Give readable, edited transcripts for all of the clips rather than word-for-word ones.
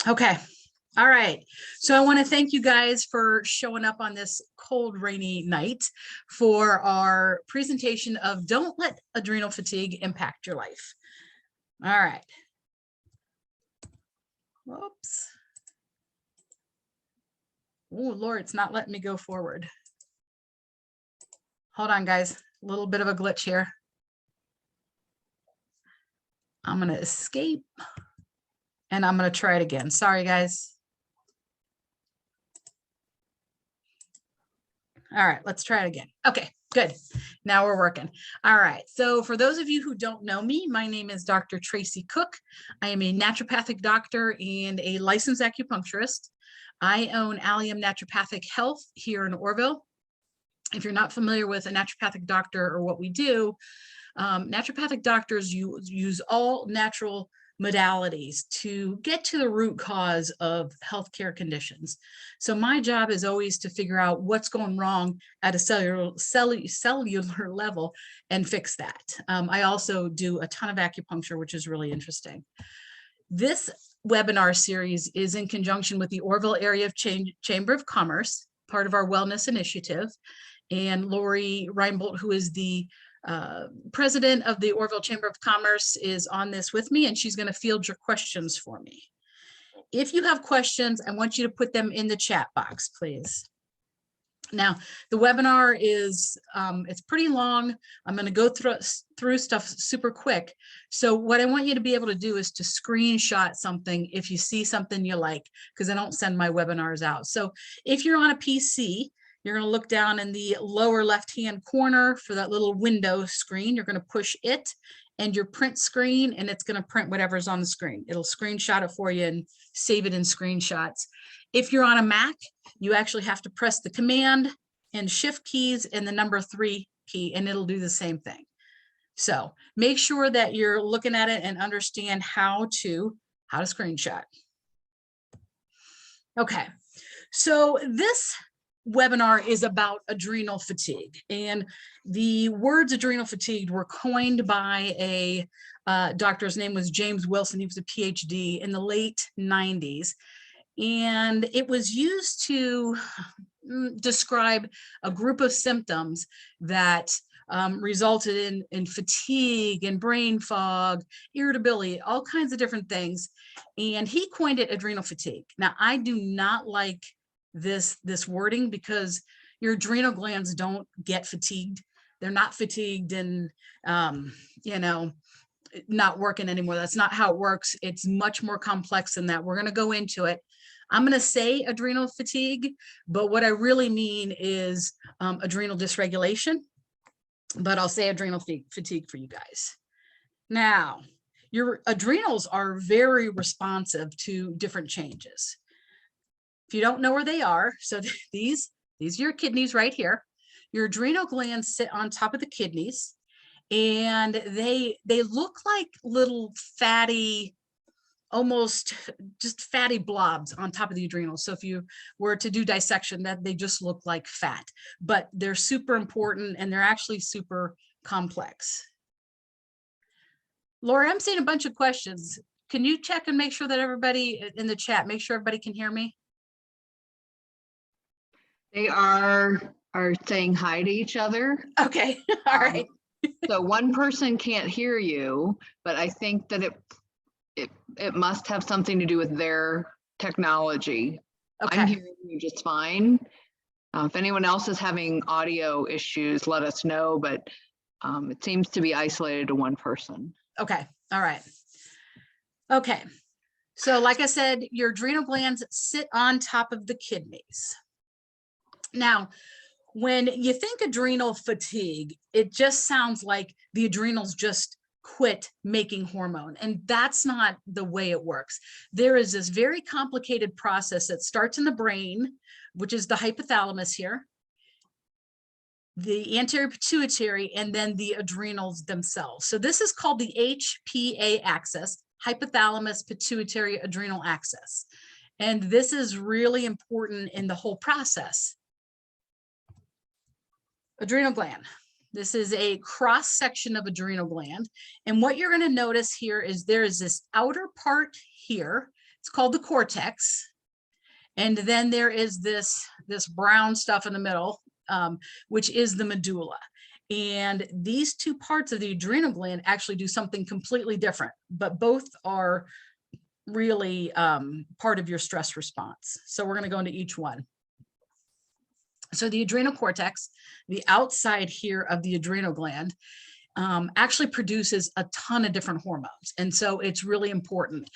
Okay. All right. So I want to thank you guys for showing up on this cold, rainy night for our presentation of Don't Let Adrenal Fatigue Impact Your Life. All right. Whoops. Oh, Lord, it's not letting me go forward. Hold on, guys. A little bit of a glitch here. I'm going to escape and I'm going to try it again. Sorry, guys. All right, let's try it again. Okay, good. Now we're working. All right, so for those of you who don't know me, my name is Dr. Tracy Cook. I am a naturopathic doctor and a licensed acupuncturist. I own Allium Naturopathic Health here in Orville. If you're not familiar with a naturopathic doctor or what we do, naturopathic doctors use all natural modalities to get to the root cause of healthcare conditions. So my job is always to figure out what's going wrong at a cellular level and fix that. I also do a ton of acupuncture, which is really interesting. This webinar series is in conjunction with the Orville Area Chamber of Commerce, part of our wellness initiative. And Lori Reinbold, who is the president of the Orville Chamber of Commerce, is on this with me, and she's going to field your questions for me. If you have questions, I want you to put them in the chat box, please. Now, the webinar is, it's pretty long. I'm going to go through stuff super quick. So what I want you to be able to do is to screenshot something if you see something you like, because I don't send my webinars out. So if you're on a PC, you're going to look down in the lower left-hand corner for that little window screen. You're going to push it and your print screen, and it's going to print whatever's on the screen. It'll screenshot it for you and save it in screenshots. If you're on a Mac, you actually have to press the Command and Shift keys and the number 3 key, and it'll do the same thing. So make sure that you're looking at it and understand how to screenshot. Okay, so this webinar is about adrenal fatigue, and the words adrenal fatigue were coined by a doctor. His name was James Wilson. He was a PhD in the late 90s, and it was used to describe a group of symptoms that resulted in fatigue and brain fog, irritability, all kinds of different things, and he coined it adrenal fatigue. Now, I do not like this wording because your adrenal glands don't get fatigued. They're not fatigued and you know, not working anymore. That's not how it works. It's much more complex than that. We're going to go into it. I'm going to say adrenal fatigue, but what I really mean is adrenal dysregulation, but I'll say adrenal fatigue for you guys. Now, your adrenals are very responsive to different changes. If you don't know where they are, so these are your kidneys right here. Your adrenal glands sit on top of the kidneys, and they look like little fatty, almost just fatty blobs on top of the adrenals. So if you were to do dissection, that they just look like fat, but they're super important and they're actually super complex. Laura, I'm seeing a bunch of questions. Can you check and make sure that everybody in the chat, make sure everybody can hear me? They are saying hi to each other. Okay, all right. So one person can't hear you, but I think that it must have something to do with their technology. Okay. I'm hearing you just fine. If anyone else is having audio issues, let us know, but it seems to be isolated to one person. Okay, all right. Okay, so like I said, your adrenal glands sit on top of the kidneys. Now, when you think adrenal fatigue, it just sounds like the adrenals just quit making hormone, and that's not the way it works. There is this very complicated process that starts in the brain, which is the hypothalamus here, the anterior pituitary, and then the adrenals themselves. So this is called the HPA axis, hypothalamus pituitary adrenal axis. And this is really important in the whole process. Adrenal gland. This is a cross section of adrenal gland. And what you're going to notice here is there is this outer part here. It's called the cortex. And then there is this brown stuff in the middle, which is the medulla. And these two parts of the adrenal gland actually do something completely different, but both are really part of your stress response. So we're going to go into each one. So the adrenal cortex, the outside here of the adrenal gland, actually produces a ton of different hormones. And so it's really important.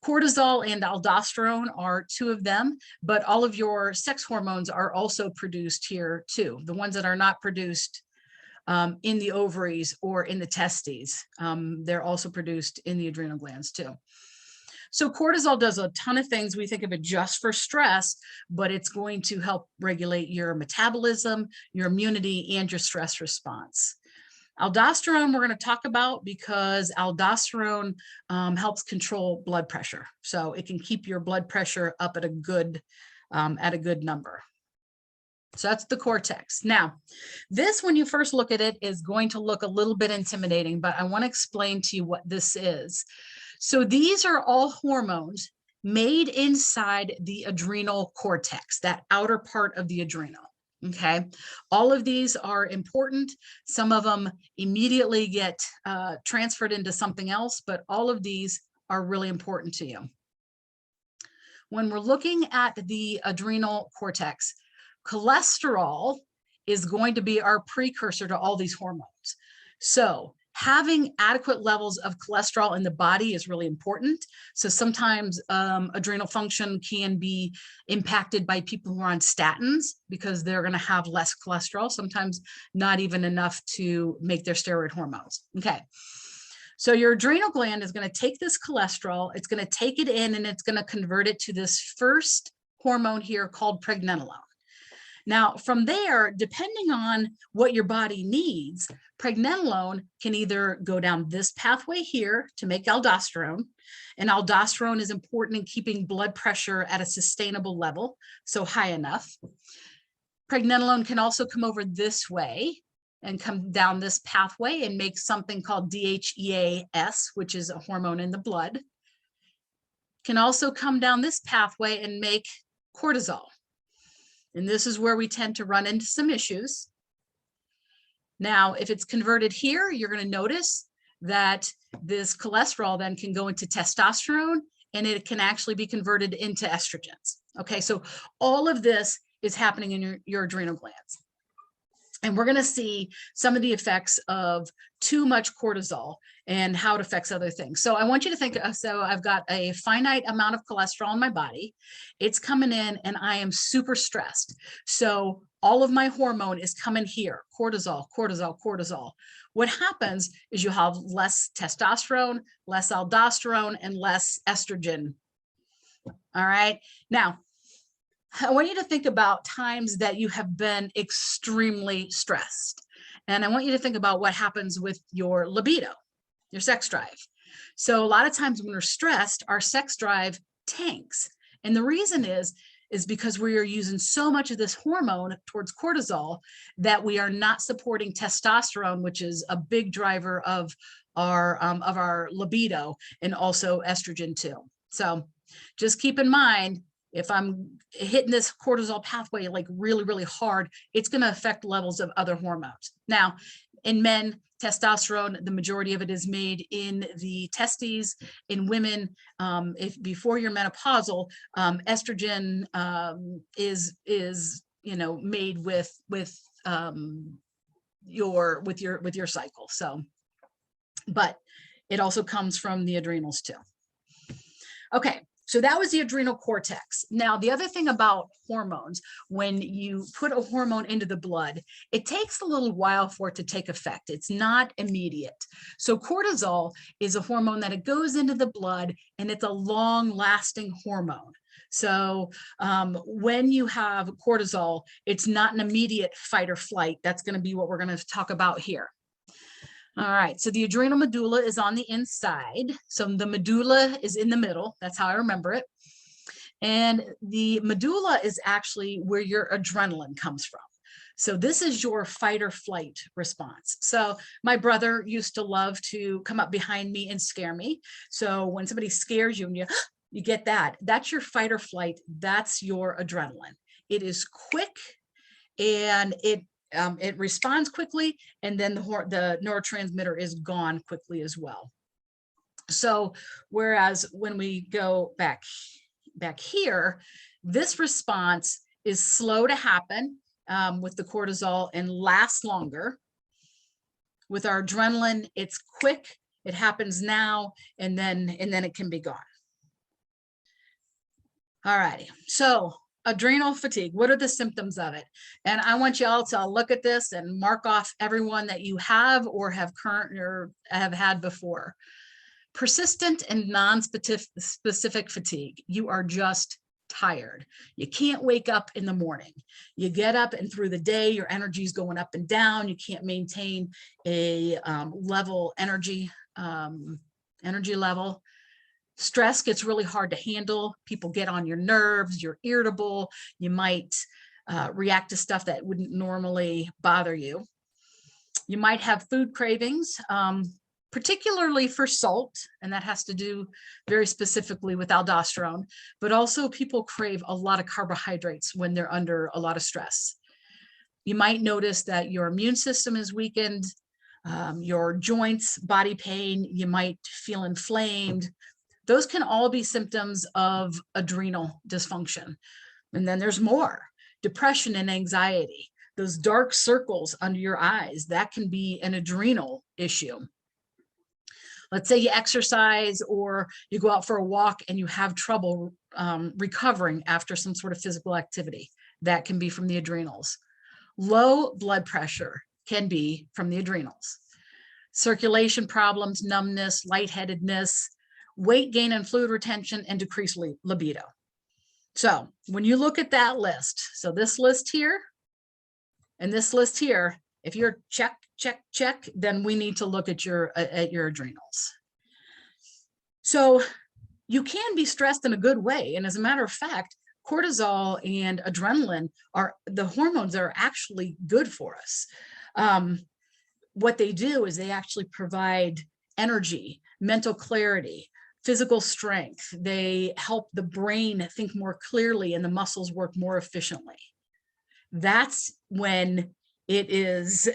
Cortisol and aldosterone are two of them, but all of your sex hormones are also produced here too. The ones that are not produced in the ovaries or in the testes, they're also produced in the adrenal glands too. So cortisol does a ton of things. We think of it just for stress, but it's going to help regulate your metabolism, your immunity, and your stress response. Aldosterone we're going to talk about because aldosterone helps control blood pressure. So it can keep your blood pressure up at a good number. So that's the cortex. Now, this, when you first look at it, is going to look a little bit intimidating, but I want to explain to you what this is. So these are all hormones made inside the adrenal cortex, that outer part of the adrenal. Okay, all of these are important. Some of them immediately get transferred into something else, but all of these are really important to you. When we're looking at the adrenal cortex, cholesterol is going to be our precursor to all these hormones. So having adequate levels of cholesterol in the body is really important. So sometimes adrenal function can be impacted by people who are on statins because they're going to have less cholesterol, sometimes not even enough to make their steroid hormones. Okay. So your adrenal gland is going to take this cholesterol, it's going to take it in, and it's going to convert it to this first hormone here called pregnenolone. Now, from there, depending on what your body needs, pregnenolone can either go down this pathway here to make aldosterone, and aldosterone is important in keeping blood pressure at a sustainable level, so high enough. Pregnenolone can also come over this way and come down this pathway and make something called DHEAS, which is a hormone in the blood. Can also come down this pathway and make cortisol. And this is where we tend to run into some issues. Now, if it's converted here, you're going to notice that this cholesterol then can go into testosterone, and it can actually be converted into estrogens. Okay, so all of this is happening in your adrenal glands. And we're going to see some of the effects of too much cortisol and how it affects other things. So I want you to think, so I've got a finite amount of cholesterol in my body. It's coming in and I am super stressed. So all of my hormone is coming here, cortisol, cortisol, cortisol. What happens is you have less testosterone, less aldosterone, and less estrogen. All right. Now, I want you to think about times that you have been extremely stressed. And I want you to think about what happens with your libido, your sex drive. So a lot of times when we're stressed, our sex drive tanks. And the reason is because we are using so much of this hormone towards cortisol that we are not supporting testosterone, which is a big driver of our libido, and also estrogen too. So just keep in mind, if I'm hitting this cortisol pathway like really, really hard, it's going to affect levels of other hormones. Now, in men, testosterone, the majority of it is made in the testes. In women, if before you're menopausal, estrogen is made with your cycle. So, but it also comes from the adrenals too. Okay. So that was the adrenal cortex. Now, the other thing about hormones, when you put a hormone into the blood, it takes a little while for it to take effect. It's not immediate. So cortisol is a hormone that it goes into the blood, and it's a long-lasting hormone. So when you have cortisol, it's not an immediate fight or flight. That's going to be what we're going to talk about here. All right, so the adrenal medulla is on the inside. So the medulla is in the middle. That's how I remember it. And the medulla is actually where your adrenaline comes from. So this is your fight or flight response. So my brother used to love to come up behind me and scare me. So when somebody scares you and you You get that. That's your fight or flight. That's your adrenaline. It is quick and it responds quickly, and then the neurotransmitter is gone quickly as well. So whereas when we go back here, this response is slow to happen with the cortisol and lasts longer. With our adrenaline, it's quick. It happens now, and then it can be gone. All righty. So adrenal fatigue, what are the symptoms of it? And I want you all to look at this and mark off everyone that you have or have have had before. Persistent and non-specific fatigue. You are just tired. You can't wake up in the morning. You get up and through the day, your energy is going up and down. You can't maintain a level energy level. Stress gets really hard to handle. People get on your nerves. You're irritable. You might react to stuff that wouldn't normally bother you. You might have food cravings, particularly for salt, and that has to do very specifically with aldosterone, but also people crave a lot of carbohydrates when they're under a lot of stress. You might notice that your immune system is weakened, your joints, body pain, you might feel inflamed. Those can all be symptoms of adrenal dysfunction. And then there's more, depression and anxiety, those dark circles under your eyes, that can be an adrenal issue. Let's say you exercise or you go out for a walk and you have trouble recovering after some sort of physical activity. That can be from the adrenals. Low blood pressure can be from the adrenals. Circulation problems, numbness, lightheadedness, weight gain and fluid retention, and decreased libido. So when you look at that list, so this list here and this list here, if you're check, check, check, then we need to look at your adrenals. So you can be stressed in a good way. And as a matter of fact, cortisol and adrenaline are the hormones that are actually good for us. What they do is they actually provide energy, mental clarity, physical strength. They help the brain think more clearly and the muscles work more efficiently. That's when it is,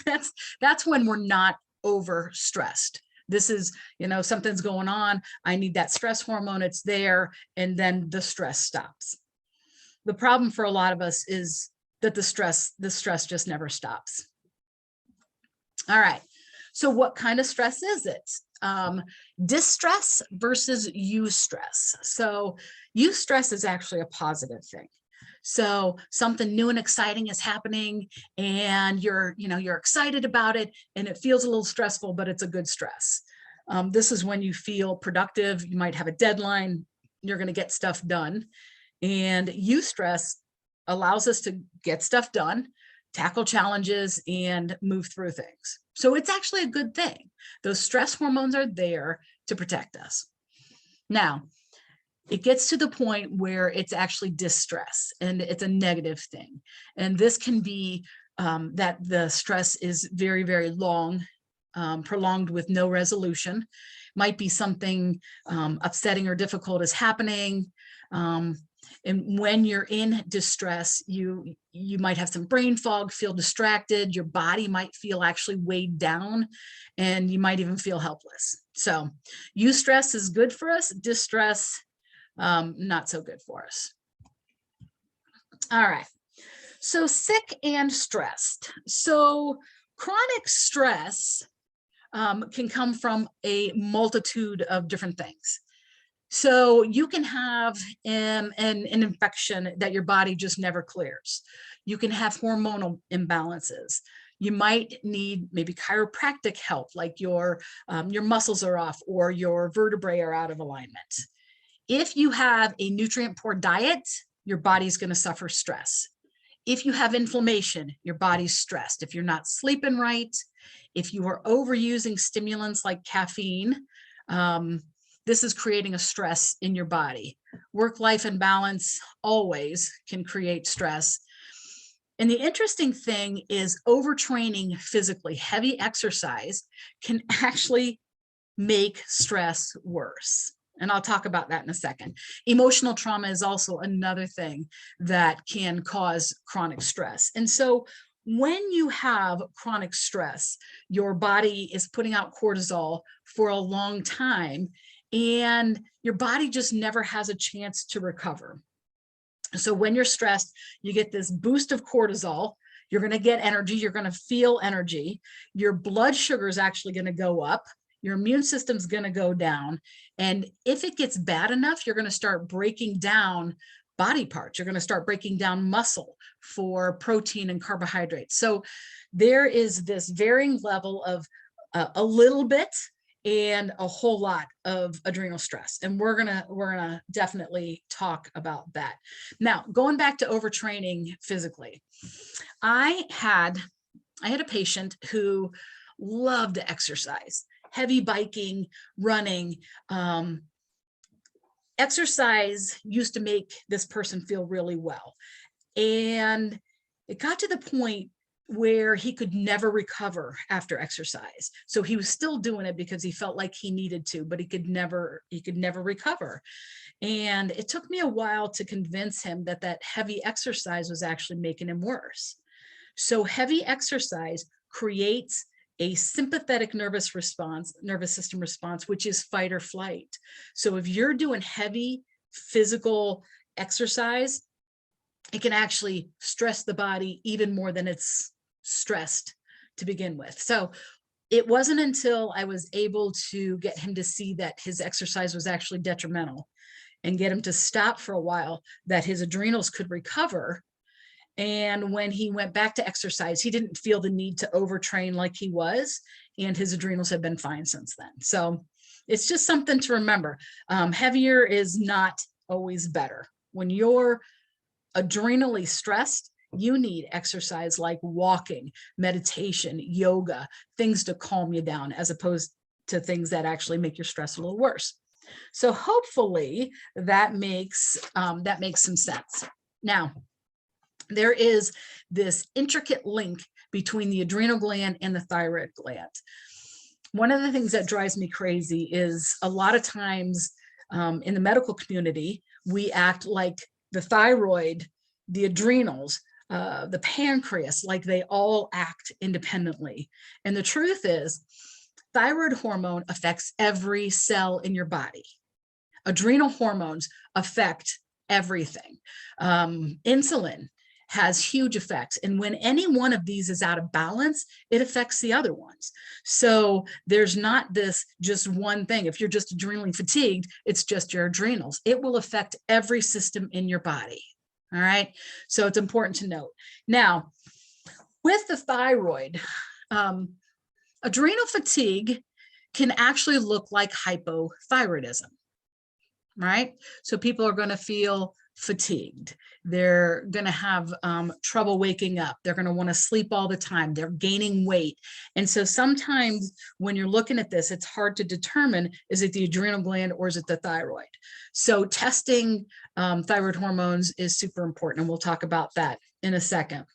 that's when we're not overstressed. This is, something's going on. I need that stress hormone. It's there. And then the stress stops. The problem for a lot of us is that the stress just never stops. All right. So what kind of stress is it? Distress versus eustress. So eustress is actually a positive thing. So something new and exciting is happening and you're excited about it and it feels a little stressful, but it's a good stress. This is when you feel productive. You might have a deadline. You're going to get stuff done. And eustress allows us to get stuff done, tackle challenges, and move through things. So it's actually a good thing. Those stress hormones are there to protect us. Now, it gets to the point where it's actually distress and it's a negative thing. And this can be that the stress is very, very long, prolonged with no resolution. Might be something upsetting or difficult is happening. And when you're in distress, you might have some brain fog, feel distracted, your body might feel actually weighed down, and you might even feel helpless. So eustress is good for us, distress, not so good for us. All right, so sick and stressed. So chronic stress can come from a multitude of different things. So you can have an infection that your body just never clears. You can have hormonal imbalances. You might need maybe chiropractic help, like your muscles are off or your vertebrae are out of alignment. If you have a nutrient poor diet, your body's going to suffer stress. If you have inflammation, your body's stressed. If you're not sleeping right, if you are overusing stimulants like caffeine, this is creating a stress in your body. Work-life imbalance always can create stress. And the interesting thing is overtraining physically, heavy exercise can actually make stress worse. And I'll talk about that in a second. Emotional trauma is also another thing that can cause chronic stress. And so when you have chronic stress, your body is putting out cortisol for a long time, and your body just never has a chance to recover. So when you're stressed, you get this boost of cortisol. You're going to get energy. You're going to feel energy. Your blood sugar is actually going to go up. Your immune system's going to go down. And if it gets bad enough, you're going to start breaking down body parts. You're going to start breaking down muscle for protein and carbohydrates. So there is this varying level of a little bit and a whole lot of adrenal stress. And we're gonna definitely talk about that. Now, going back to overtraining physically, I had a patient who loved to exercise, heavy biking, running. Exercise used to make this person feel really well. And it got to the point where he could never recover after exercise. So he was still doing it because he felt like he needed to, but he could never recover. And it took me a while to convince him that that heavy exercise was actually making him worse. So heavy exercise creates a sympathetic nervous system response, which is fight or flight. So if you're doing heavy physical exercise, it can actually stress the body even more than it's stressed to begin with. So it wasn't until I was able to get him to see that his exercise was actually detrimental and get him to stop for a while that his adrenals could recover. And when he went back to exercise, he didn't feel the need to overtrain like he was, and his adrenals have been fine since then. So it's just something to remember. Heavier is not always better. When you're adrenally stressed, you need exercise like walking, meditation, yoga, things to calm you down, as opposed to things that actually make your stress a little worse. So hopefully that makes some sense. Now, there is this intricate link between the adrenal gland and the thyroid gland. One of the things that drives me crazy is a lot of times in the medical community, we act like the thyroid, the adrenals, the pancreas, like they all act independently. And the truth is, thyroid hormone affects every cell in your body. Adrenal hormones affect everything. Insulin has huge effects. And when any one of these is out of balance, it affects the other ones. So there's not this just one thing. If you're just adrenally fatigued, it's just your adrenals. It will affect every system in your body. All right. So it's important to note. Now, with the thyroid, adrenal fatigue can actually look like hypothyroidism, right? So people are going to feel fatigued. They're going to have trouble waking up. They're going to want to sleep all the time. They're gaining weight. And so sometimes when you're looking at this, it's hard to determine, is it the adrenal gland or is it the thyroid? So testing thyroid hormones is super important. And we'll talk about that in a second.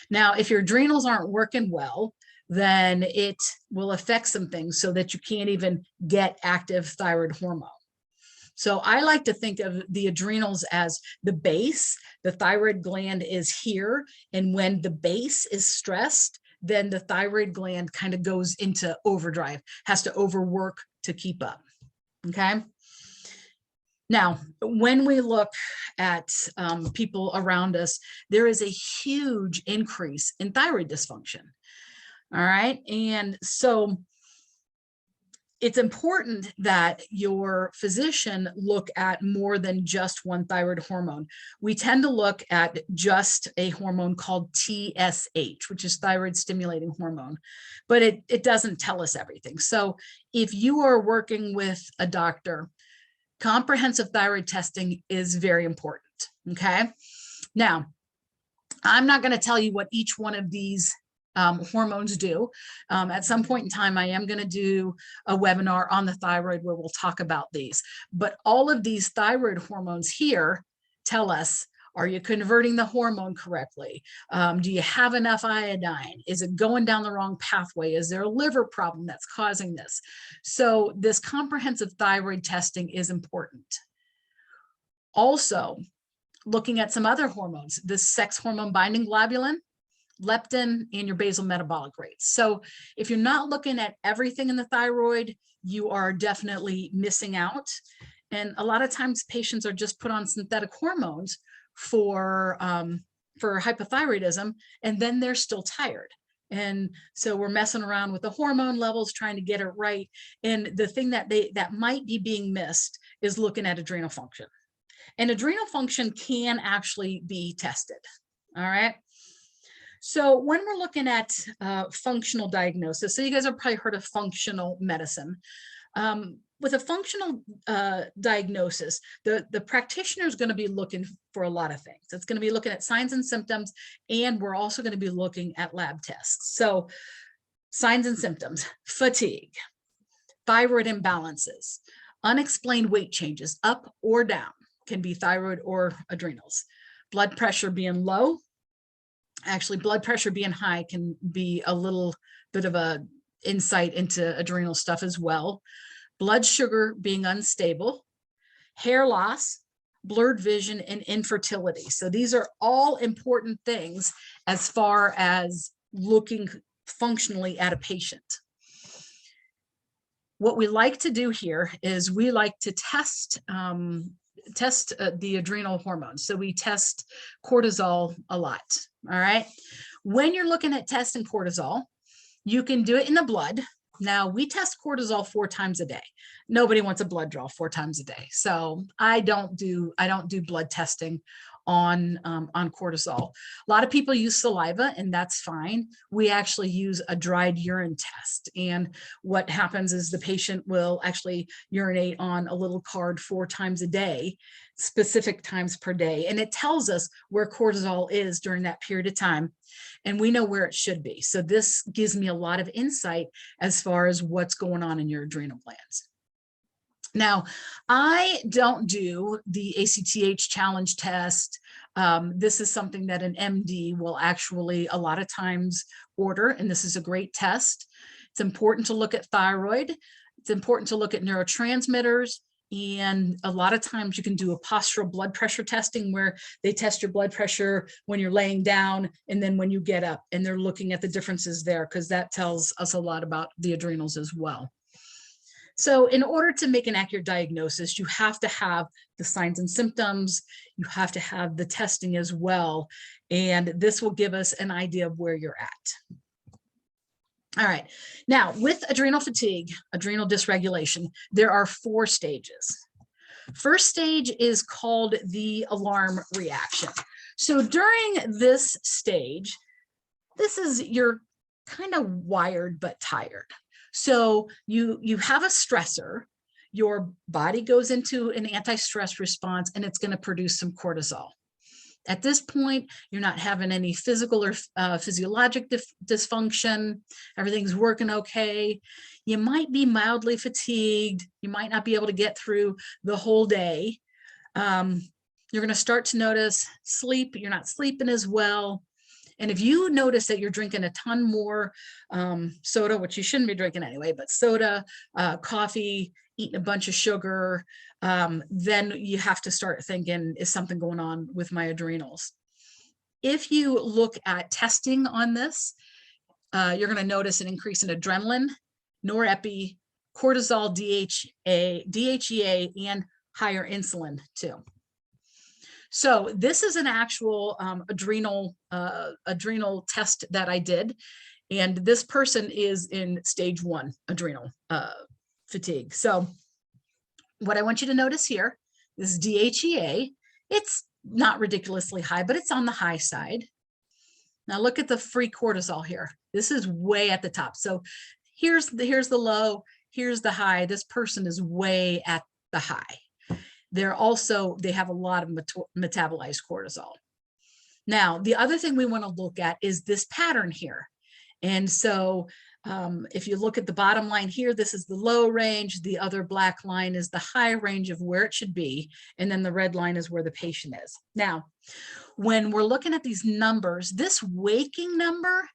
Now, if your adrenals aren't working well, then it will affect some things so that you can't even get active thyroid hormone. So I like to think of the adrenals as the base. The thyroid gland is here. And when the base is stressed, then the thyroid gland kind of goes into overdrive, has to overwork to keep up. Okay. Now, when we look at people around us, there is a huge increase in thyroid dysfunction. All right. And so it's important that your physician look at more than just one thyroid hormone. We tend to look at just a hormone called TSH, which is thyroid stimulating hormone, but it doesn't tell us everything. So if you are working with a doctor, comprehensive thyroid testing is very important. Okay. Now, I'm not going to tell you what each one of these hormones do. At some point in time, I am going to do a webinar on the thyroid where we'll talk about these. But all of these thyroid hormones here tell us Are you converting the hormone correctly? Do you have enough iodine? Is it going down the wrong pathway? Is there a liver problem that's causing this? So this comprehensive thyroid testing is important. Also, looking at some other hormones, the sex hormone binding globulin, leptin, and your basal metabolic rates. So if you're not looking at everything in the thyroid, you are definitely missing out. And a lot of times patients are just put on synthetic hormones for hypothyroidism, and then they're still tired. And so we're messing around with the hormone levels, trying to get it right. And the thing that might be being missed is looking at adrenal function. And adrenal function can actually be tested. All right. So when we're looking at functional diagnosis, so you guys have probably heard of functional medicine. With a functional diagnosis, the practitioner is going to be looking for a lot of things. It's going to be looking at signs and symptoms, and we're also going to be looking at lab tests. So signs and symptoms: fatigue, thyroid imbalances, unexplained weight changes up or down, can be thyroid or adrenals, blood pressure being low. Actually, blood pressure being high can be a little bit of a insight into adrenal stuff as well. Blood sugar being unstable, hair loss, blurred vision, and infertility. So these are all important things as far as looking functionally at a patient. What we like to do here is we like to test the adrenal hormones. So we test cortisol a lot. All right. When you're looking at testing cortisol, you can do it in the blood. Now we test cortisol 4 times a day. Nobody wants a blood draw 4 times a day. So I don't do blood testing on cortisol. A lot of people use saliva, and that's fine. We actually use a dried urine test. And what happens is the patient will actually urinate on a little card 4 times a day, specific times per day. And it tells us where cortisol is during that period of time. And we know where it should be. So this gives me a lot of insight as far as what's going on in your adrenal glands. Now, I don't do the ACTH challenge test. This is something that an MD will actually a lot of times order, and this is a great test. It's important to look at thyroid. It's important to look at neurotransmitters. And a lot of times you can do a postural blood pressure testing where they test your blood pressure when you're laying down and then when you get up, and they're looking at the differences there because that tells us a lot about the adrenals as well. So in order to make an accurate diagnosis, you have to have the signs and symptoms. You have to have the testing as well. And this will give us an idea of where you're at. All right. Now, with adrenal fatigue, adrenal dysregulation, there are 4 stages. First stage is called the alarm reaction. So during this stage, you're kind of wired but tired. So you have a stressor, your body goes into an anti-stress response, and it's going to produce some cortisol. At this point, you're not having any physical or physiologic dysfunction. Everything's working okay. You might be mildly fatigued. You might not be able to get through the whole day. You're going to start to notice sleep. You're not sleeping as well. And if you notice that you're drinking a ton more soda, which you shouldn't be drinking anyway, but soda, coffee, eating a bunch of sugar, then you have to start thinking, is something going on with my adrenals? If you look at testing on this, you're going to notice an increase in adrenaline, norepi, cortisol, DHEA, and higher insulin too. So this is an actual adrenal test that I did. And this person is in stage 1 adrenal fatigue. So what I want you to notice here is DHEA. It's not ridiculously high, but it's on the high side. Now look at the free cortisol here. This is way at the top. So here's the low, here's the high. This person is way at the high. They have a lot of metabolized cortisol. Now, the other thing we want to look at is this pattern here. And so If you look at the bottom line here, this is the low range. The other black line is the high range of where it should be. And then the red line is where the patient is. Now, when we're looking at these numbers, this waking number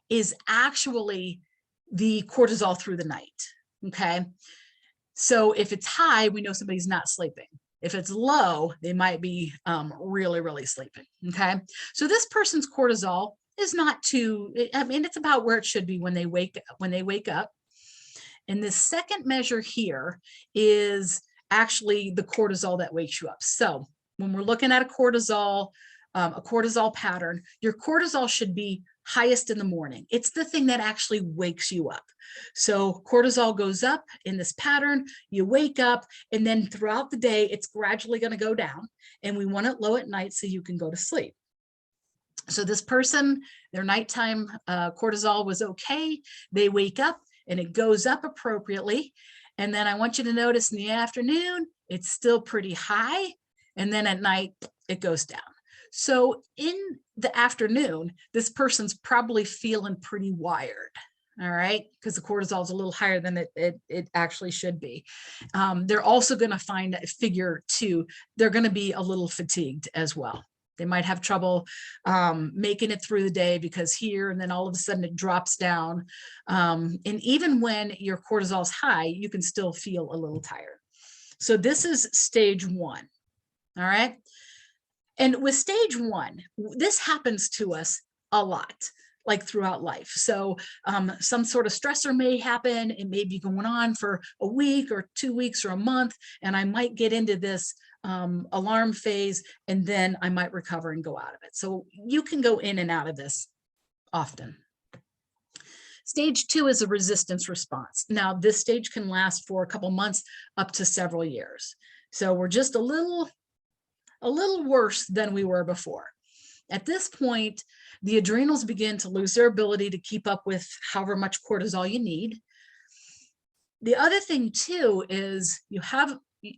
is actually the cortisol through the night. Okay. So if it's high, we know somebody's not sleeping. If it's low, they might be really, really sleeping. Okay. So this person's cortisol is not too, I mean, it's about where it should be when they wake up. And the second measure here is actually the cortisol that wakes you up. So when we're looking at a cortisol pattern, your cortisol should be highest in the morning. It's the thing that actually wakes you up. So cortisol goes up in this pattern, you wake up, and then throughout the day, it's gradually going to go down. And we want it low at night so you can go to sleep. So this person, their nighttime cortisol was okay. They wake up and it goes up appropriately. And then I want you to notice in the afternoon, it's still pretty high. And then at night, it goes down. So in the afternoon, this person's probably feeling pretty wired. All right, because the cortisol is a little higher than it actually should be. They're also going to find figure two, they're going to be a little fatigued as well. They might have trouble making it through the day because here and then all of a sudden it drops down. And even when your cortisol is high, you can still feel a little tired. So this is stage one. All right. And with stage one, this happens to us a lot, like throughout life. So some sort of stressor may happen. It may be going on for a week or 2 weeks or a month, and I might get into this alarm phase, and then I might recover and go out of it. So you can go in and out of this often. Stage two is a resistance response. Now, this stage can last for a couple months up to several years. So we're just a little worse than we were before. At this point, the adrenals begin to lose their ability to keep up with however much cortisol you need. The other thing too is you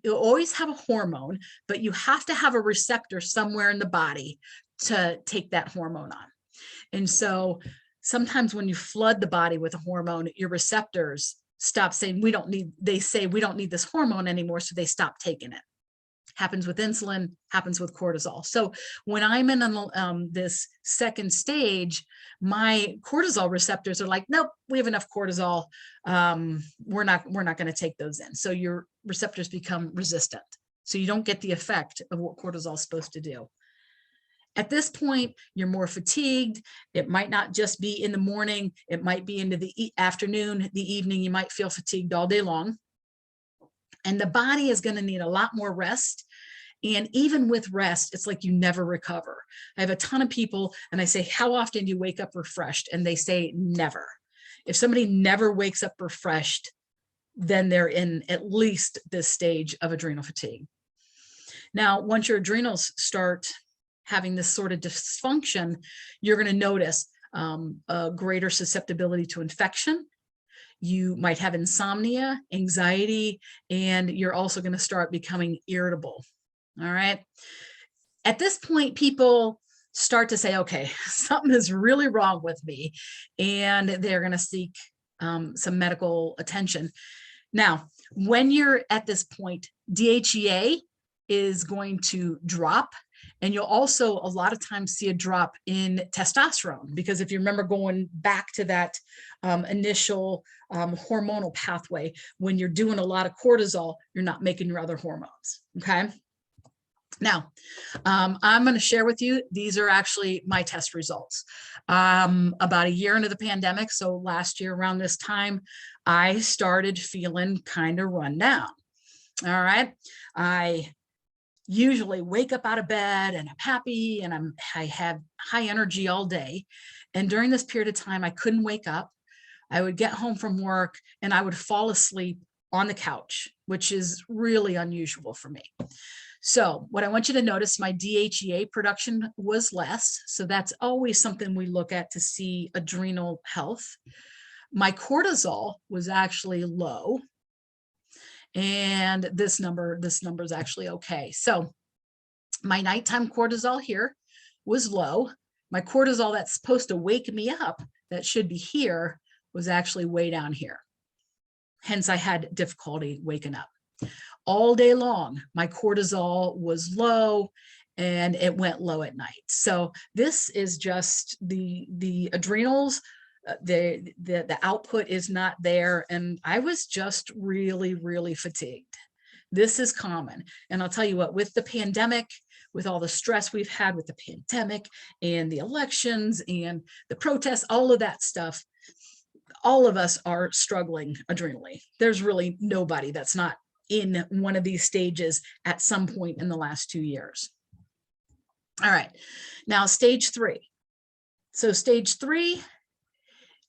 always have a hormone, but you have to have a receptor somewhere in the body to take that hormone on. And so sometimes when you flood the body with a hormone, your receptors stop saying, they say we don't need this hormone anymore. So they stop taking it. Happens with insulin, happens with cortisol. So when I'm in this second stage, my cortisol receptors are like, nope, we have enough cortisol. We're not going to take those in. So your receptors become resistant. So you don't get the effect of what cortisol is supposed to do. At this point, you're more fatigued. It might not just be in the morning. It might be into the afternoon, the evening. You might feel fatigued all day long. And the body is going to need a lot more rest. And even with rest, it's like you never recover. I have a ton of people and I say, how often do you wake up refreshed? And they say never. If somebody never wakes up refreshed, then they're in at least this stage of adrenal fatigue. Now, once your adrenals start having this sort of dysfunction, you're going to notice a greater susceptibility to infection. You might have insomnia, anxiety, and you're also going to start becoming irritable. All right. At this point, people start to say, okay, something is really wrong with me, and they're going to seek some medical attention. Now, when you're at this point, DHEA is going to drop. And you'll also a lot of times see a drop in testosterone, because if you remember going back to that initial hormonal pathway, when you're doing a lot of cortisol, you're not making your other hormones. Okay. Now, I'm going to share with you, these are actually my test results. About a year into the pandemic, so last year around this time, I started feeling kind of run down. All right. I usually wake up out of bed and I'm happy and I have high energy all day. And during this period of time, I couldn't wake up. I would get home from work and I would fall asleep on the couch, which is really unusual for me. So what I want you to notice, my DHEA production was less. So that's always something we look at to see adrenal health. My cortisol was actually low. And this number is actually okay. So my nighttime cortisol here was low. My cortisol that's supposed to wake me up, that should be here, was actually way down here. Hence, I had difficulty waking up. All day long, my cortisol was low and it went low at night. So this is just the adrenals, the output is not there. And I was just really, really fatigued. This is common. And I'll tell you what, with the pandemic, with all the stress we've had with the pandemic and the elections and the protests, all of that stuff, all of us are struggling adrenally. There's really nobody that's not in one of these stages at some point in the last 2 years. All right, now stage 3. So stage 3,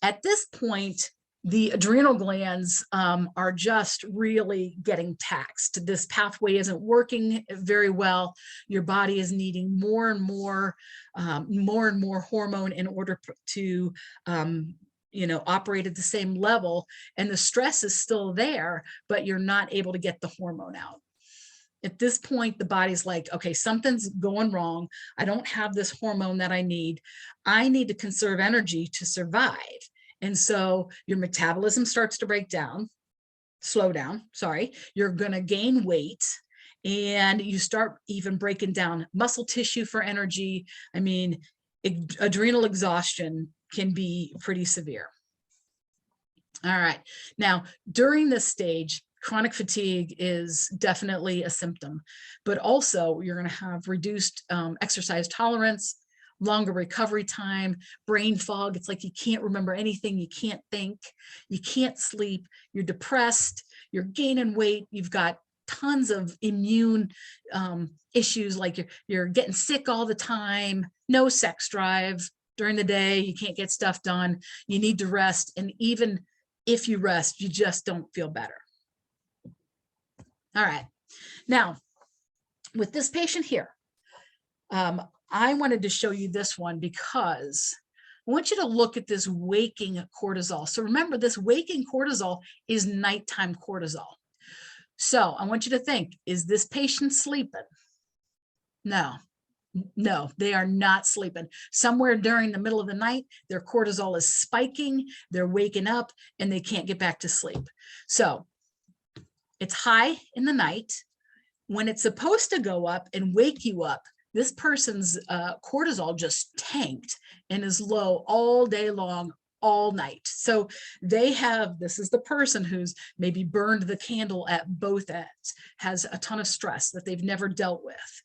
at this point, the adrenal glands are just really getting taxed. This pathway isn't working very well. Your body is needing more and more hormone in order to operate at the same level, and the stress is still there, but you're not able to get the hormone out. At this point, the body's like, okay, something's going wrong. I don't have this hormone that I need. I need to conserve energy to survive. And so your metabolism starts to slow down, sorry. You're gonna gain weight, and you start even breaking down muscle tissue for energy. I mean, adrenal exhaustion can be pretty severe. All right, now during this stage, chronic fatigue is definitely a symptom, but also you're going to have reduced exercise tolerance, longer recovery time, brain fog. It's like you can't remember anything, you can't think, you can't sleep, you're depressed, you're gaining weight, you've got tons of immune issues, like you're getting sick all the time, no sex drive during the day, you can't get stuff done, you need to rest, and even if you rest, you just don't feel better. All right, now with this patient here, I wanted to show you this one because I want you to look at this waking cortisol. So remember, this waking cortisol is nighttime cortisol. So I want you to think, is this patient sleeping? No, they are not sleeping. Somewhere during the middle of the night, their cortisol is spiking, they're waking up, and they can't get back to sleep. So it's high in the night. When it's supposed to go up and wake you up, this person's cortisol just tanked and is low all day long, all night. So this is the person who's maybe burned the candle at both ends, has a ton of stress that they've never dealt with.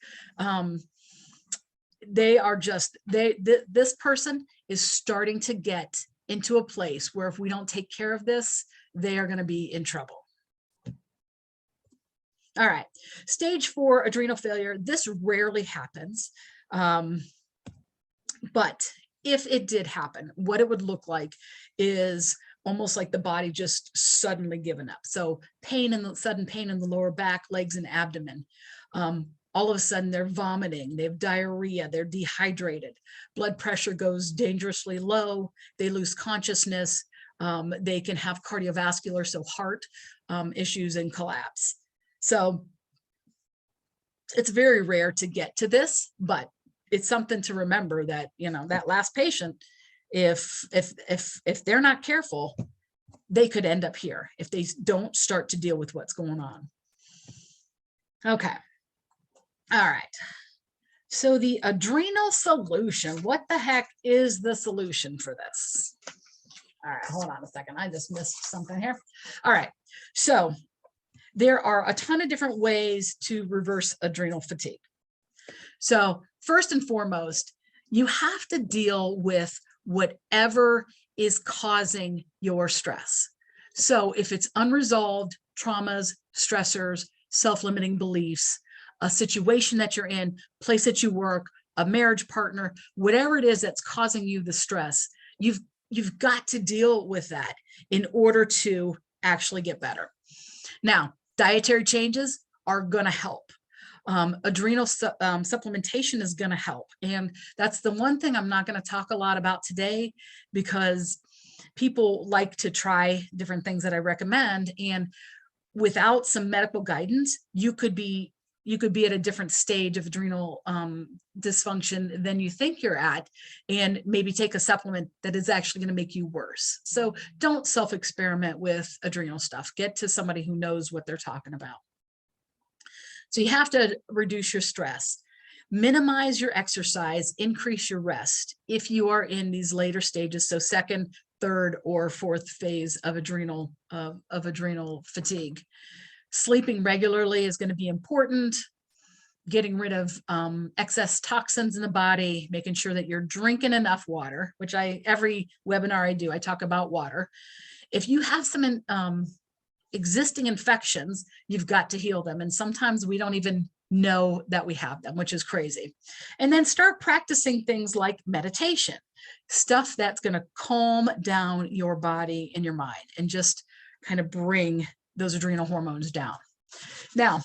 This person is starting to get into a place where if we don't take care of this, they are going to be in trouble. All right, stage 4 adrenal failure. This rarely happens, but if it did happen, what it would look like is almost like the body just suddenly giving up. So sudden pain in the lower back, legs, and abdomen. All of a sudden they're vomiting, they have diarrhea, they're dehydrated, blood pressure goes dangerously low, they lose consciousness, they can have cardiovascular, so heart issues, and collapse. So it's very rare to get to this, but it's something to remember that, that last patient, if they're not careful, they could end up here if they don't start to deal with what's going on. Okay. All right. So the adrenal solution, what the heck is the solution for this? All right, hold on a second. I just missed something here. All right. So there are a ton of different ways to reverse adrenal fatigue. So first and foremost, you have to deal with whatever is causing your stress. So if it's unresolved traumas, stressors, self-limiting beliefs, a situation that you're in, place that you work, a marriage partner, whatever it is that's causing you the stress, you've got to deal with that in order to actually get better. Now, dietary changes are going to help. Adrenal supplementation is going to help. And that's the one thing I'm not going to talk a lot about today, because people like to try different things that I recommend. And without some medical guidance, you could be you could be at a different stage of adrenal dysfunction than you think you're at, and maybe take a supplement that is actually going to make you worse. So don't self-experiment with adrenal stuff. Get to somebody who knows what they're talking about. So you have to reduce your stress, minimize your exercise, increase your rest if you are in these later stages. So second, third, or fourth phase of adrenal fatigue. Sleeping regularly is going to be important. Getting rid of excess toxins in the body, making sure that you're drinking enough water, which every webinar I do, I talk about water. If you have some existing infections, you've got to heal them. And sometimes we don't even know that we have them, which is crazy. And then start practicing things like meditation, stuff that's going to calm down your body and your mind and just kind of bring those adrenal hormones down. Now,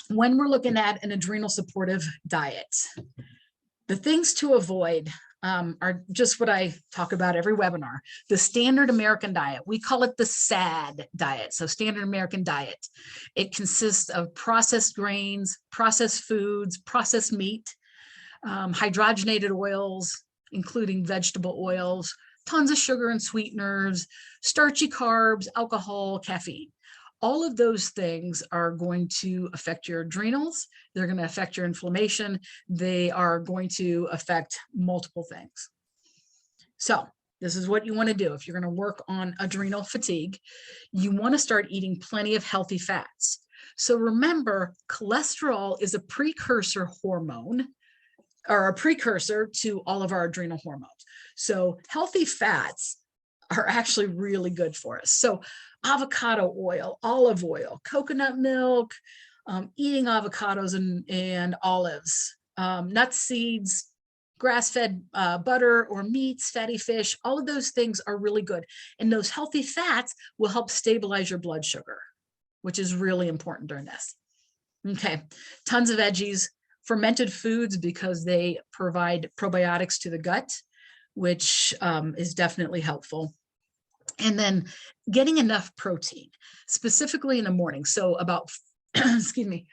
when we're looking at an adrenal supportive diet, the things to avoid are just what I talk about every webinar. The standard American diet, we call it the SAD diet. So standard American diet. It consists of processed grains, processed foods, processed meat, hydrogenated oils, including vegetable oils, tons of sugar and sweeteners, starchy carbs, alcohol, caffeine. All of those things are going to affect your adrenals. They're going to affect your inflammation. They are going to affect multiple things. So this is what you want to do. If you're going to work on adrenal fatigue, you want to start eating plenty of healthy fats. So remember, cholesterol is a precursor hormone, or a precursor to all of our adrenal hormones. So healthy fats are actually really good for us. So avocado oil, olive oil, coconut milk, eating avocados and olives, nuts, seeds, grass-fed butter or meats, fatty fish, all of those things are really good. And those healthy fats will help stabilize your blood sugar, which is really important during this. Okay, tons of veggies, fermented foods because they provide probiotics to the gut, which is definitely helpful. And then getting enough protein, specifically in the morning. So about, excuse me,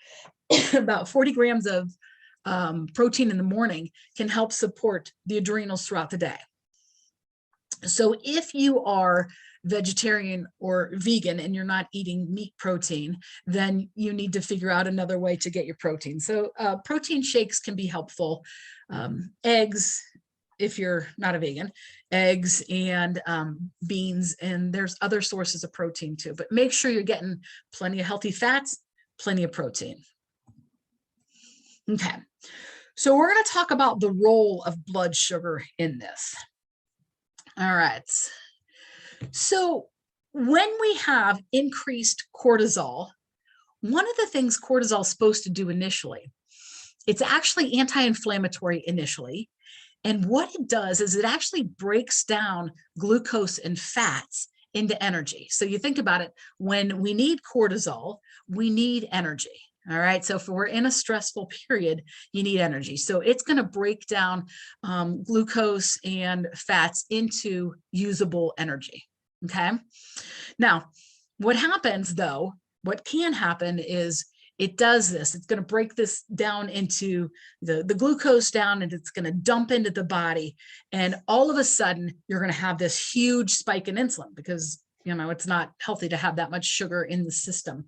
about 40 grams of protein in the morning can help support the adrenals throughout the day. So if you are vegetarian or vegan and you're not eating meat protein, then you need to figure out another way to get your protein. So protein shakes can be helpful. Eggs, if you're not a vegan, eggs and beans, and there's other sources of protein too, but make sure you're getting plenty of healthy fats, plenty of protein. Okay, so we're going to talk about the role of blood sugar in this. All right, so when we have increased cortisol, one of the things cortisol is supposed to do initially, it's actually anti-inflammatory initially. And what it does is it actually breaks down glucose and fats into energy. So you think about it, when we need cortisol, we need energy. All right. So if we're in a stressful period, you need energy. So it's going to break down glucose and fats into usable energy. Okay. Now, what happens though, what can happen is it does this. It's going to break this down into the glucose down, and it's going to dump into the body. And all of a sudden, you're going to have this huge spike in insulin because, you know, it's not healthy to have that much sugar in the system.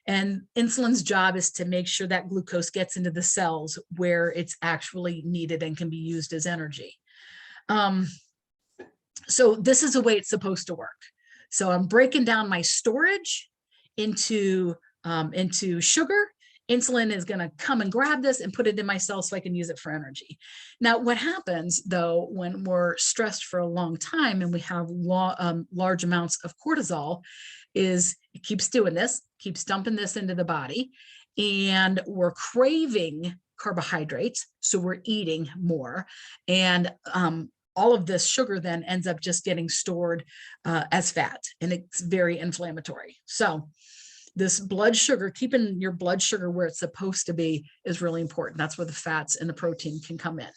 And insulin's job is to make sure that glucose gets into the cells where it's actually needed and can be used as energy. So this is the way it's supposed to work. So I'm breaking down my storage into sugar. Insulin is going to come and grab this and put it in my cells so I can use it for energy. Now, what happens though, when we're stressed for a long time and we have large amounts of cortisol, is it keeps doing this, keeps dumping this into the body, and we're craving carbohydrates. So we're eating more. And all of this sugar then ends up just getting stored as fat, and it's very inflammatory. So this blood sugar, keeping your blood sugar where it's supposed to be, is really important. That's where the fats and the protein can come in.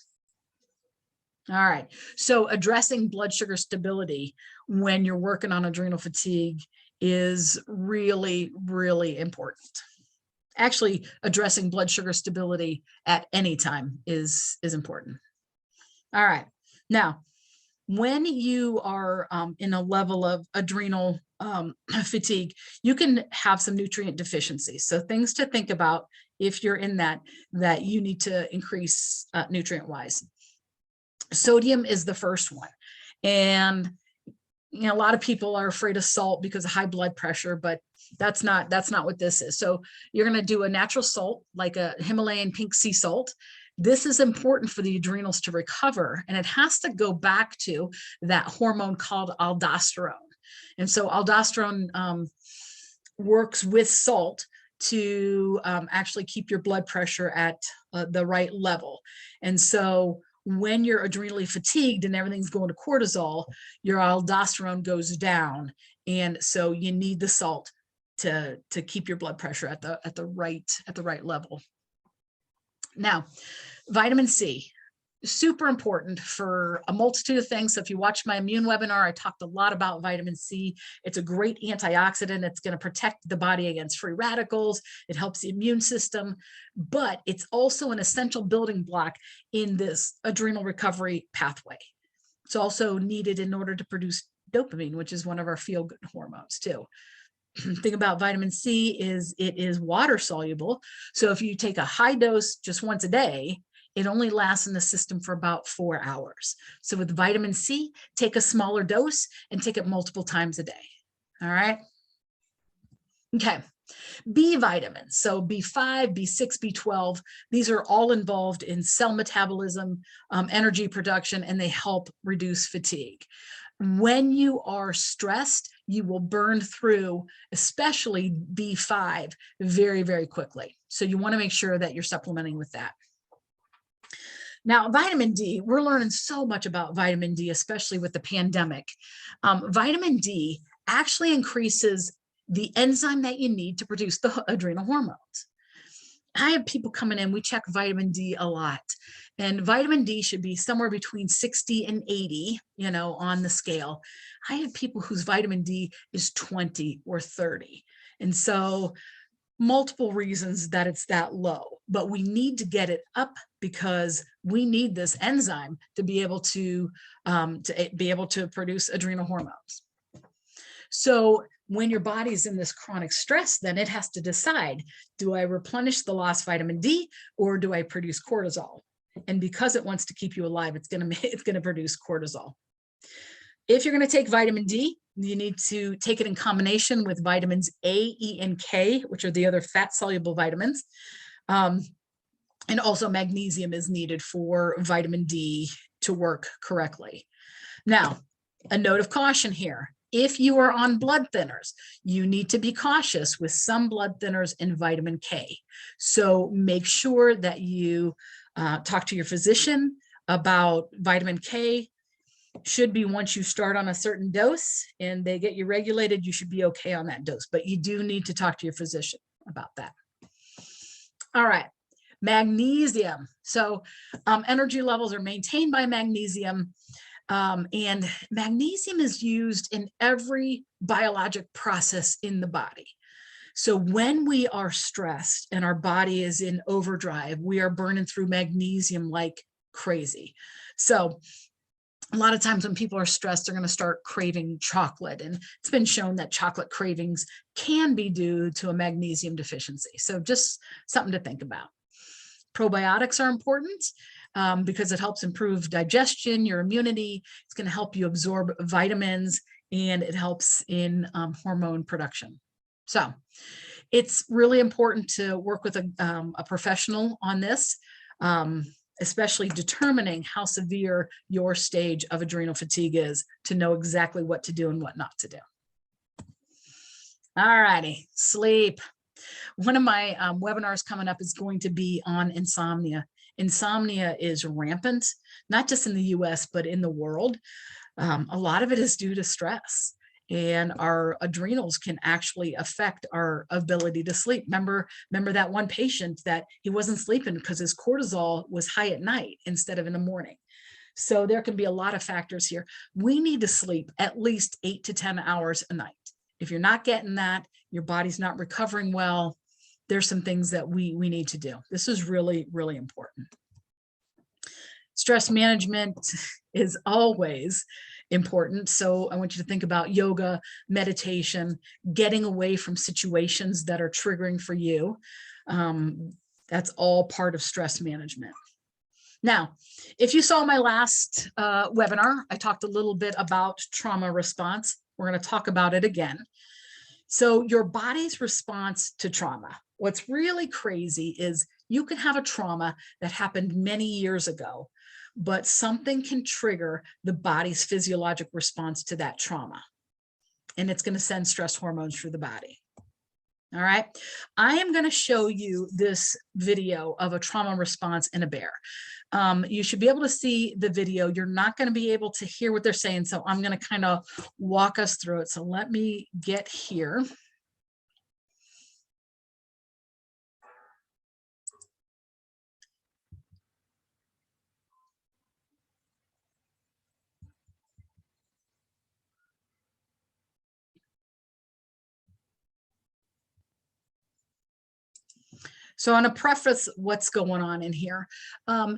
All right, so addressing blood sugar stability when you're working on adrenal fatigue is really, really important. Actually, addressing blood sugar stability at any time is important. All right. Now, when you are in a level of adrenal fatigue, you can have some nutrient deficiencies. So things to think about if you're in that you need to increase nutrient wise. Sodium is the first one. And a lot of people are afraid of salt because of high blood pressure, but that's not what this is. So you're going to do a natural salt, like a Himalayan pink sea salt. This is important for the adrenals to recover, and it has to go back to that hormone called aldosterone. And so aldosterone works with salt to actually keep your blood pressure at the right level. And so when you're adrenally fatigued and everything's going to cortisol, your aldosterone goes down. And so you need the salt to keep your blood pressure at the right level. Now, vitamin C, super important for a multitude of things. So if you watch my immune webinar, I talked a lot about vitamin C. It's a great antioxidant. It's going to protect the body against free radicals. It helps the immune system, but it's also an essential building block in this adrenal recovery pathway. It's also needed in order to produce dopamine, which is one of our feel-good hormones too. Thing about vitamin C is it is water soluble. So if you take a high dose just once a day, it only lasts in the system for about 4 hours. So with vitamin C, take a smaller dose and take it multiple times a day. All right. Okay. B vitamins. So B5, B6, B12, these are all involved in cell metabolism, energy production, and they help reduce fatigue. When you are stressed, you will burn through, especially B5, very, very quickly. So you want to make sure that you're supplementing with that. Now, vitamin D, we're learning so much about vitamin D, especially with the pandemic. Vitamin D actually increases the enzyme that you need to produce the adrenal hormones. I have people coming in, we check vitamin D a lot, and vitamin D should be somewhere between 60 and 80, on the scale. I have people whose vitamin D is 20 or 30. And so multiple reasons that it's that low, but we need to get it up because we need this enzyme to be able to produce adrenal hormones. So when your body's in this chronic stress, then it has to decide, do I replenish the lost vitamin D or do I produce cortisol? And because it wants to keep you alive, it's going to produce cortisol. If you're going to take vitamin D, you need to take it in combination with vitamins A, E, and K, which are the other fat-soluble vitamins. And also magnesium is needed for vitamin D to work correctly. Now, a note of caution here. If you are on blood thinners, you need to be cautious with some blood thinners and vitamin K. So make sure that you talk to your physician about vitamin K. Should be once you start on a certain dose and they get you regulated, you should be okay on that dose, but you do need to talk to your physician about that. All right, magnesium. So energy levels are maintained by magnesium. And magnesium is used in every biologic process in the body. So when we are stressed and our body is in overdrive, we are burning through magnesium like crazy. So a lot of times when people are stressed, they're going to start craving chocolate. And it's been shown that chocolate cravings can be due to a magnesium deficiency. So just something to think about. Probiotics are important because it helps improve digestion, your immunity. It's going to help you absorb vitamins, and it helps in hormone production. So it's really important to work with a professional on this, especially determining how severe your stage of adrenal fatigue is to know exactly what to do and what not to do. All righty, sleep. One of my webinars coming up is going to be on insomnia. Insomnia is rampant, not just in the US, but in the world. A lot of it is due to stress, and our adrenals can actually affect our ability to sleep. Remember that one patient that he wasn't sleeping because his cortisol was high at night instead of in the morning. So there can be a lot of factors here. We need to sleep at least 8 to 10 hours a night. If you're not getting that, your body's not recovering well, there's some things that we need to do. This is really, really important. Stress management is always important. So I want you to think about yoga, meditation, getting away from situations that are triggering for you. That's all part of stress management. Now, if you saw my last webinar, I talked a little bit about trauma response. We're going to talk about it again. So your body's response to trauma. What's really crazy is you can have a trauma that happened many years ago, but something can trigger the body's physiologic response to that trauma. And it's going to send stress hormones through the body. All right. I am going to show you this video of a trauma response in a bear. You should be able to see the video. You're not going to be able to hear what they're saying. So I'm going to kind of walk us through it. So let me get here. So I'm going to preface what's going on in here.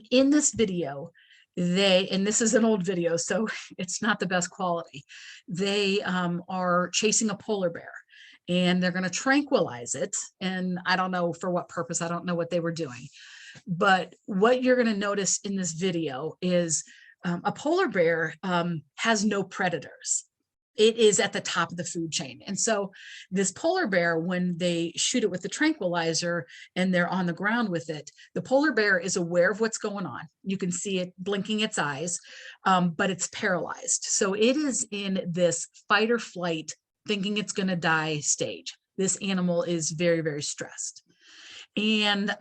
In this video, and this is an old video, so it's not the best quality. They are chasing a polar bear and they're going to tranquilize it. And I don't know for what purpose. I don't know what they were doing. But what you're going to notice in this video is a polar bear has no predators. It is at the top of the food chain. And so this polar bear, when they shoot it with the tranquilizer and they're on the ground with it, the polar bear is aware of what's going on. You can see it blinking its eyes, but it's paralyzed. So it is in this fight or flight, thinking it's going to die stage. This animal is very, very stressed. And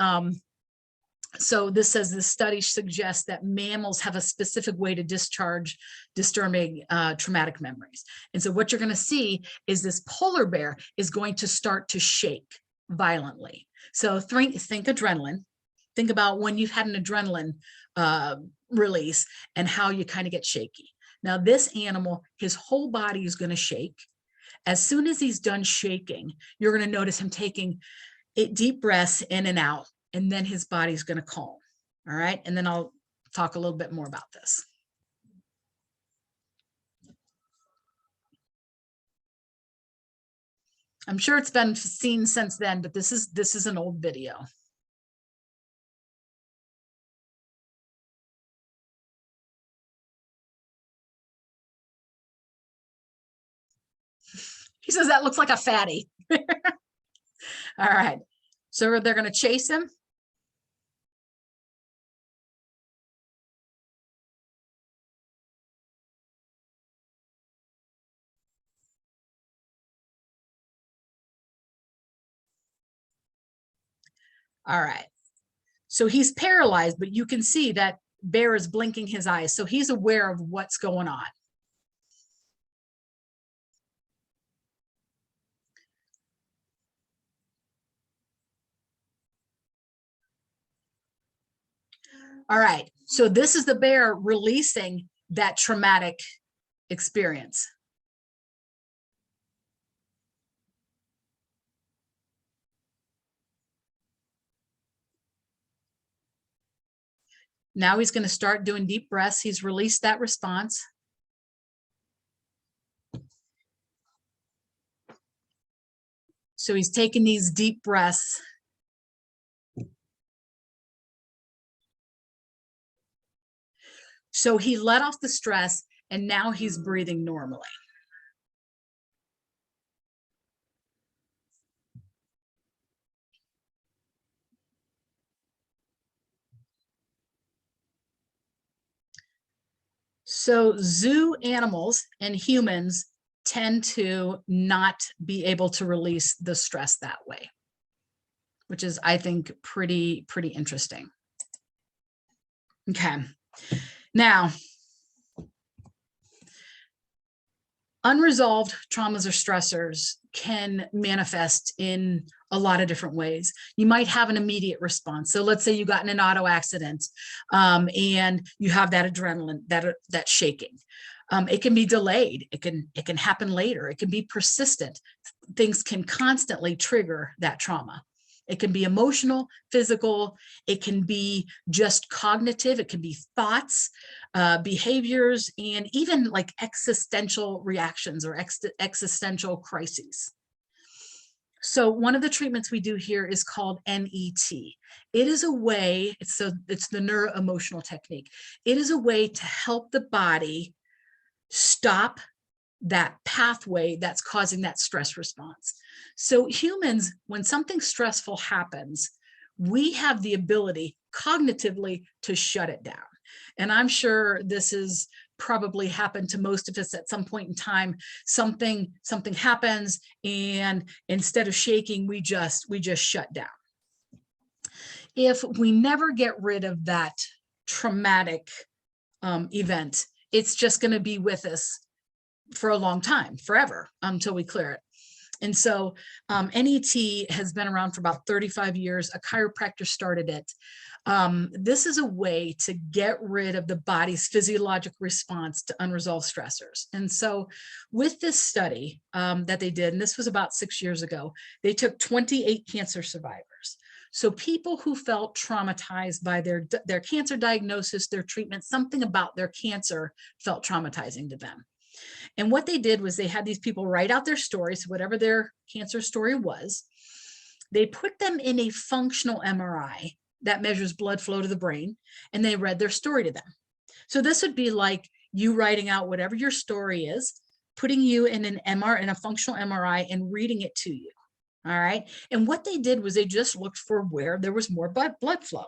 so this says the study suggests that mammals have a specific way to discharge disturbing traumatic memories. And so what you're going to see is this polar bear is going to start to shake violently. So think adrenaline. Think about when you've had an adrenaline release and how you kind of get shaky. Now this animal, his whole body is going to shake. As soon as he's done shaking, you're going to notice him taking deep breaths in and out. And then his body's going to calm. All right. And then I'll talk a little bit more about this. I'm sure it's been seen since then, but this is an old video. He says that looks like a fatty. All right. So they're going to chase him. All right. So he's paralyzed, but you can see that bear is blinking his eyes. So he's aware of what's going on. All right. So this is the bear releasing that traumatic experience. Now he's going to start doing deep breaths. He's released that response. So he's taking these deep breaths. So he let off the stress and now he's breathing normally. So zoo animals and humans tend to not be able to release the stress that way, which is, I think, pretty interesting. Okay. Now, unresolved traumas or stressors can manifest in a lot of different ways. You might have an immediate response. So let's say you got in an auto accident and you have that adrenaline, that shaking. It can be delayed. It can happen later. It can be persistent. Things can constantly trigger that trauma. It can be emotional, physical, it can be just cognitive, it can be thoughts, behaviors, and even like existential reactions or existential crises. So one of the treatments we do here is called NET. It is a way, it's the neuro-emotional technique. It is a way to help the body stop that pathway that's causing that stress response. So humans, when something stressful happens, we have the ability cognitively to shut it down. And I'm sure this has probably happened to most of us at some point in time. Something happens, and instead of shaking, we just shut down. If we never get rid of that traumatic event, it's just going to be with us for a long time, forever, until we clear it. And so NET has been around for about 35 years. A chiropractor started it. This is a way to get rid of the body's physiologic response to unresolved stressors. And so with this study that they did, and this was about 6 years ago, they took 28 cancer survivors. So people who felt traumatized by their cancer diagnosis, their treatment, something about their cancer felt traumatizing to them. And what they did was they had these people write out their stories, whatever their cancer story was. They put them in a functional MRI that measures blood flow to the brain, and they read their story to them. So this would be like you writing out whatever your story is, putting you in a functional MRI and reading it to you. All right. And what they did was they just looked for where there was more blood flow.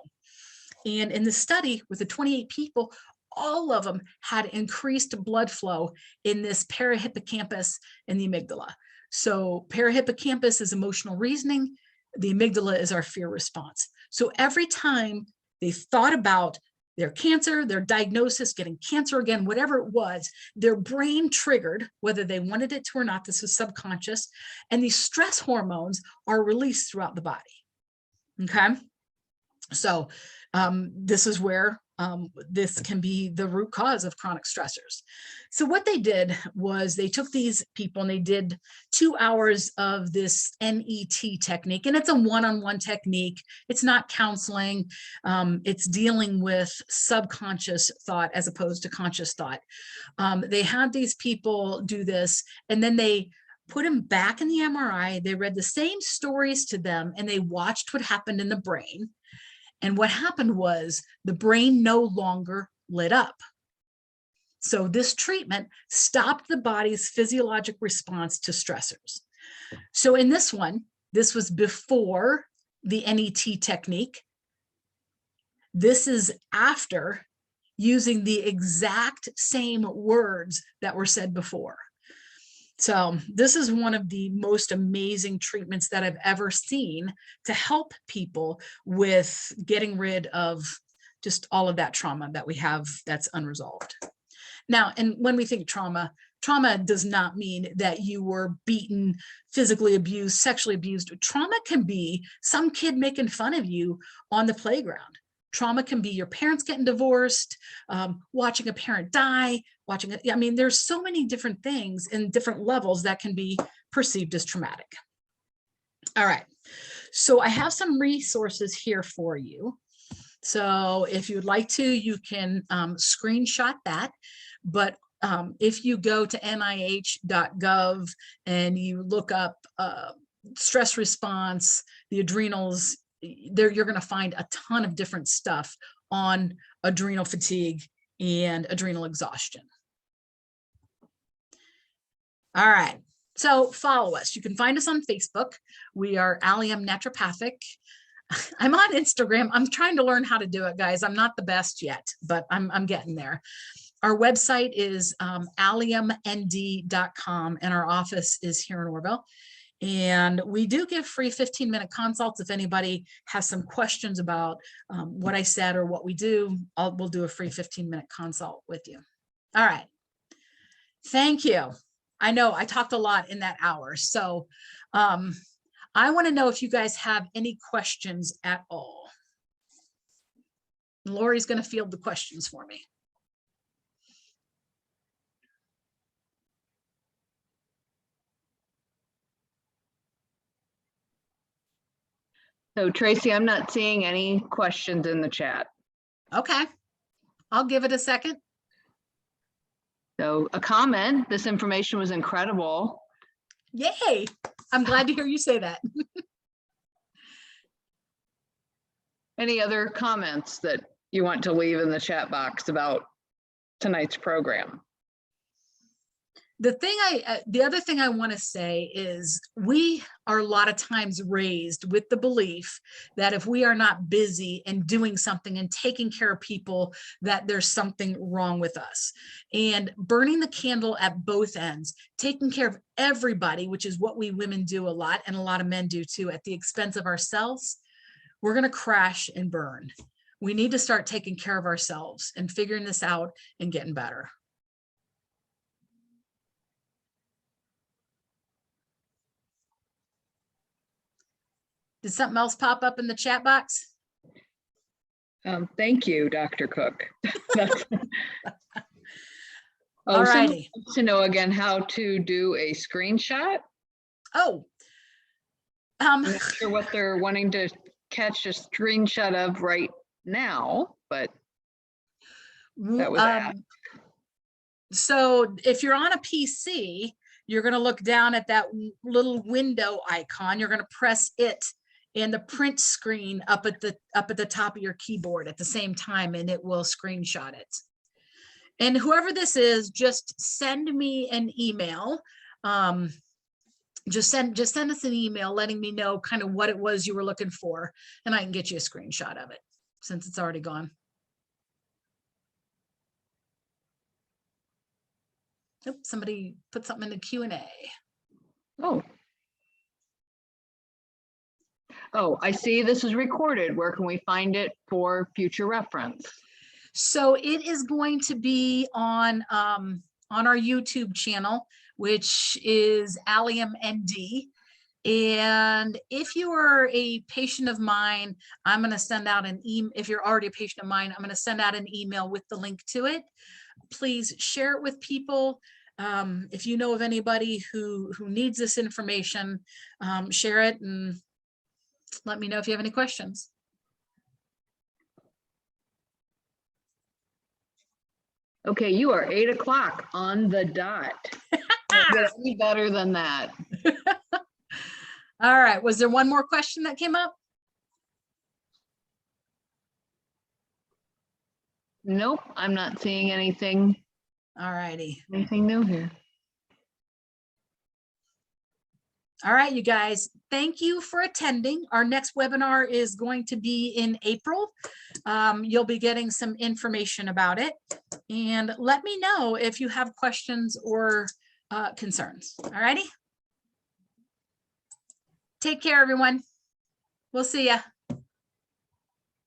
And in the study with the 28 people, all of them had increased blood flow in this parahippocampus and the amygdala. So parahippocampus is emotional reasoning. The amygdala is our fear response. So every time they thought about their cancer, their diagnosis, getting cancer again, whatever it was, their brain triggered, whether they wanted it to or not. This was subconscious. And these stress hormones are released throughout the body. Okay. So this is where this can be the root cause of chronic stressors. So what they did was they took these people and they did 2 hours of this NET technique, and it's a one-on-one technique. It's not counseling. It's dealing with subconscious thought as opposed to conscious thought. They had these people do this, and then they put them back in the MRI. They read the same stories to them, and they watched what happened in the brain. And what happened was the brain no longer lit up. So this treatment stopped the body's physiologic response to stressors. So in this one, this was before the NET technique. This is after using the exact same words that were said before. So this is one of the most amazing treatments that I've ever seen to help people with getting rid of just all of that trauma that we have that's unresolved. Now, and when we think trauma does not mean that you were beaten, physically abused, sexually abused. Trauma can be some kid making fun of you on the playground. Trauma can be your parents getting divorced, watching a parent die, I mean, there's so many different things in different levels that can be perceived as traumatic. All right, so I have some resources here for you. So if you'd like to, you can screenshot that. But if you go to nih.gov and you look up stress response, the adrenals, there you're going to find a ton of different stuff on adrenal fatigue and adrenal exhaustion. All right, so follow us. You can find us on Facebook. We are Allium Naturopathic. I'm on Instagram. I'm trying to learn how to do it, guys. I'm not the best yet, but I'm getting there. Our website is alliumnd.com, and our office is here in Orville. And we do give free 15-minute consults. If anybody has some questions about what I said or what we do, we'll do a free 15-minute consult with you. All right. Thank you. I know I talked a lot in that hour. So I want to know if you guys have any questions at all. Lori's going to field the questions for me. So Tracy, I'm not seeing any questions in the chat. Okay, I'll give it a second. So a comment, this information was incredible. Yay, I'm glad to hear you say that. Any other comments that you want to leave in the chat box about tonight's program? The other thing I want to say is we are a lot of times raised with the belief that if we are not busy and doing something and taking care of people, that there's something wrong with us. And burning the candle at both ends, taking care of everybody, which is what we women do a lot, and a lot of men do too, at the expense of ourselves, we're going to crash and burn. We need to start taking care of ourselves and figuring this out and getting better. Did something else pop up in the chat box? Thank you, Dr. Cook. All righty. To know again how to do a screenshot. Oh, I'm not sure what they're wanting to catch a screenshot of right now, but that was asked. So if you're on a PC, you're going to look down at that little window icon. You're going to press it and the print screen up at the top of your keyboard at the same time, and it will screenshot it. And whoever this is, just send me an email. Just send us an email letting me know kind of what it was you were looking for, and I can get you a screenshot of it since it's already gone. Oops, somebody put something in the Q&A. Oh, I see this is recorded. Where can we find it for future reference? So it is going to be on our YouTube channel, which is Allium ND. And if you are a patient of mine, I'm going to send out an email. If you're already a patient of mine, I'm going to send out an email with the link to it. Please share it with people. If you know of anybody who needs this information, share it and let me know if you have any questions. Okay, you are 8 o'clock on the dot. Can't get any better than that. All right, was there one more question that came up? Nope, I'm not seeing anything. All righty. Anything new here? All right, you guys, thank you for attending. Our next webinar is going to be in April. You'll be getting some information about it. And let me know if you have questions or concerns. All righty. Take care, everyone. We'll see ya.